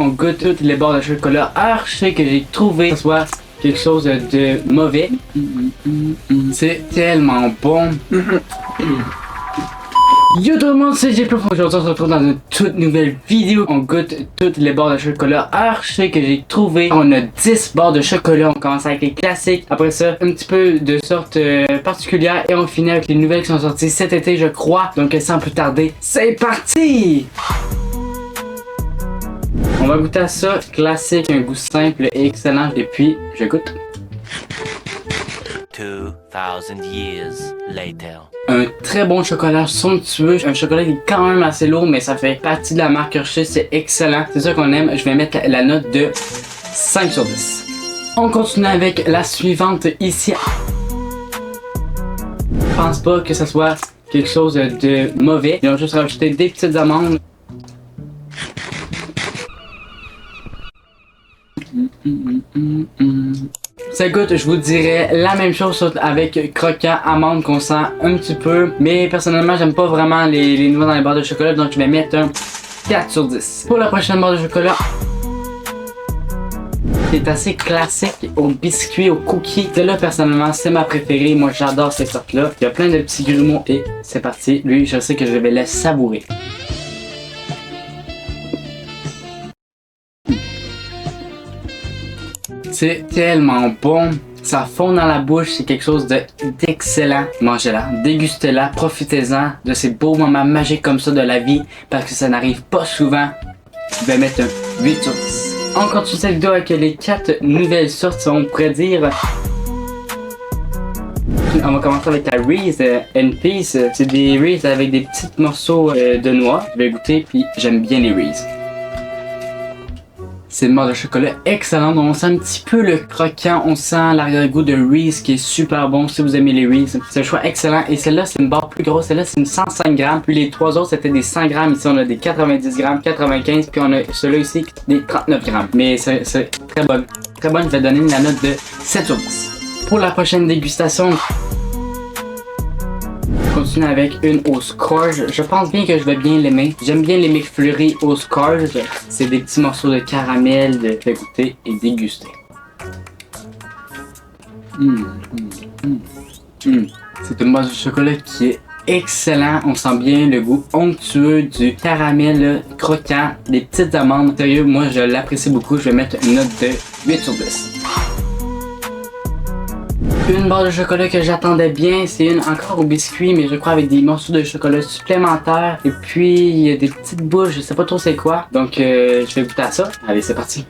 on goûte toutes les barres de chocolat Hershey que j'ai trouvé, que ce soit quelque chose de mauvais. C'est tellement bon. Yo tout le monde, c'est JP. Aujourd'hui on se retrouve dans une toute nouvelle vidéo. On goûte toutes les barres de chocolat Hershey que j'ai trouvé. On a 10 barres de chocolat. On commence avec les classiques. Après ça, un petit peu de sorte particulière. Et on finit avec les nouvelles qui sont sorties cet été, je crois. Donc sans plus tarder, c'est parti! On va goûter à ça. Classique, un goût simple et excellent. Et puis, je goûte. 2000 years later. Un très bon chocolat somptueux, un chocolat qui est quand même assez lourd, mais ça fait partie de la marque Hershey, c'est excellent, c'est ça qu'on aime. Je vais mettre la note de 5 sur 10. On continue avec la suivante ici. Je pense pas que ça soit quelque chose de mauvais. Ils ont juste rajouté des petites amandes. Ça goûte, je vous dirais, la même chose avec croquant, amande qu'on sent un petit peu. Mais personnellement, j'aime pas vraiment les noix dans les barres de chocolat, donc je vais mettre un 4 sur 10. Pour la prochaine barre de chocolat, c'est assez classique au biscuit, au cookie. Celle-là, personnellement, c'est ma préférée. Moi, j'adore cette sorte-là. Il y a plein de petits grumeaux et c'est parti. Lui, je sais que je vais le savourer. C'est tellement bon, ça fond dans la bouche, c'est quelque chose d'excellent. Mangez-la, dégustez-la, profitez-en de ces beaux moments magiques comme ça de la vie, parce que ça n'arrive pas souvent. Je vais mettre un 8 sur 10. On continue cette vidéo avec les 4 nouvelles sortes, on pourrait dire. On va commencer avec la Reese and Peace. C'est des Reese avec des petits morceaux de noix. Je vais goûter, puis j'aime bien les Reese. C'est une barre de chocolat excellente, on sent un petit peu le croquant, on sent l'arrière-goût de Reese qui est super bon si vous aimez les Reese. C'est un choix excellent et celle-là c'est une barre plus grosse, celle-là c'est une 105 grammes, puis les 3 autres c'était des 100 grammes, ici on a des 90 grammes, 95, puis on a ceux-là ici des 39 grammes. Mais c'est très bonne, je vais donner la note de 7 sur 10. Pour la prochaine dégustation, continue avec une au Scorch. Je pense bien que je vais bien l'aimer. J'aime bien les McFlurry au Scorch. C'est des petits morceaux de caramel. Je vais goûter et déguster. C'est une barre de chocolat qui est excellent. On sent bien le goût onctueux du caramel croquant, des petites amandes. Sérieux, moi je l'apprécie beaucoup. Je vais mettre une note de 8 sur 10. Une barre de chocolat que j'attendais bien, c'est une encore au biscuit, mais je crois avec des morceaux de chocolat supplémentaires. Et puis, il y a des petites bouches, je sais pas trop c'est quoi. Donc, je vais goûter à ça. Allez, c'est parti.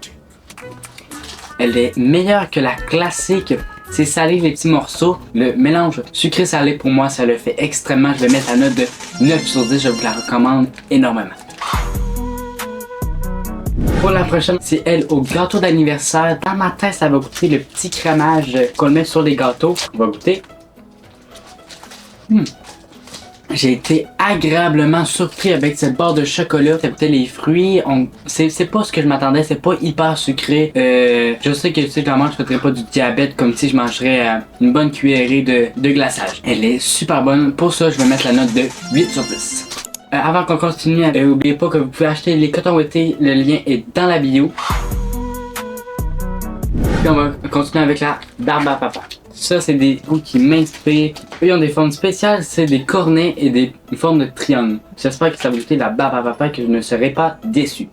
Elle est meilleure que la classique. C'est salé les petits morceaux. Le mélange sucré-salé, pour moi, ça le fait extrêmement. Je vais mettre la note de 9 sur 10. Je vous la recommande énormément. Pour la prochaine, c'est elle au gâteau d'anniversaire. Dans ma tête, ça va goûter le petit crémage qu'on met sur les gâteaux. On va goûter. J'ai été agréablement surpris avec cette barre de chocolat. Ça goûtait les fruits. C'est pas ce que je m'attendais. C'est pas hyper sucré. Je sais que clairement, je ferais pas du diabète comme si je mangerais une bonne cuillerée de glaçage. Elle est super bonne. Pour ça, je vais mettre la note de 8 sur 10. Avant qu'on continue, n'oubliez pas que vous pouvez acheter les cotons ouatés, le lien est dans la bio. Puis on va continuer avec la barbe à papa. Ça c'est des goûts qui m'inspirent. Eux ils ont des formes spéciales, c'est des cornets et des formes de triangle. J'espère que ça va goûter la barbe à papa, que je ne serai pas déçu.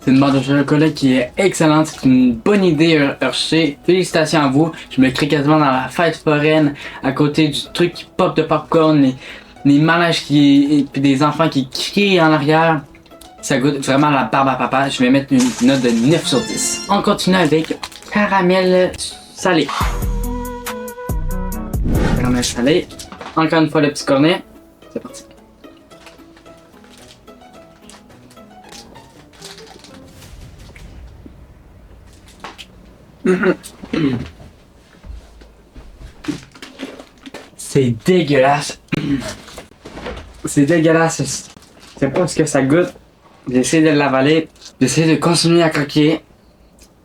C'est une barre de chocolat qui est excellente, c'est une bonne idée Hershey. Félicitations à vous, je me crée quasiment dans la fête foraine à côté du truc qui pop de popcorn, les malages et puis des enfants qui crient en arrière. Ça goûte vraiment la barbe à papa. Je vais mettre une note de 9 sur 10. On continue avec caramel salé. Caramel salé. Encore une fois le petit cornet. C'est parti. C'est dégueulasse. C'est dégueulasse. Je sais pas ce que ça goûte. J'essaie de l'avaler. J'essaie de continuer à croquer.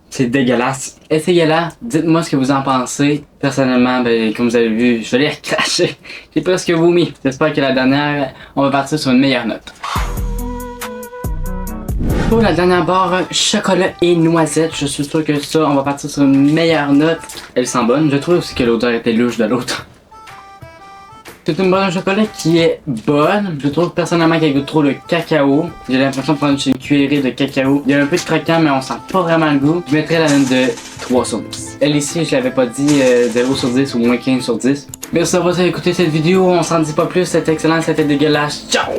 C'est dégueulasse. Essayez-la. Dites-moi ce que vous en pensez. Personnellement, comme vous avez vu, je l'ai recraché. J'ai presque vomi. J'espère que la dernière, on va partir sur une meilleure note. Pour la dernière barre, chocolat et noisette. Je suis sûr que ça, on va partir sur une meilleure note. Elle sent bonne. Je trouve aussi que l'odeur était louche de l'autre. C'est une barre de chocolat qui est bonne. Je trouve personnellement qu'elle goûte trop le cacao. J'ai l'impression de prendre une cuillerée de cacao. Il y a un peu de croquant, mais on sent pas vraiment le goût. Je mettrais la note de 3 sur 10. Elle ici, je l'avais pas dit, 0 sur 10 ou moins 15 sur 10. Merci d'avoir écouté cette vidéo. On s'en dit pas plus. C'était excellent, c'était dégueulasse. Ciao!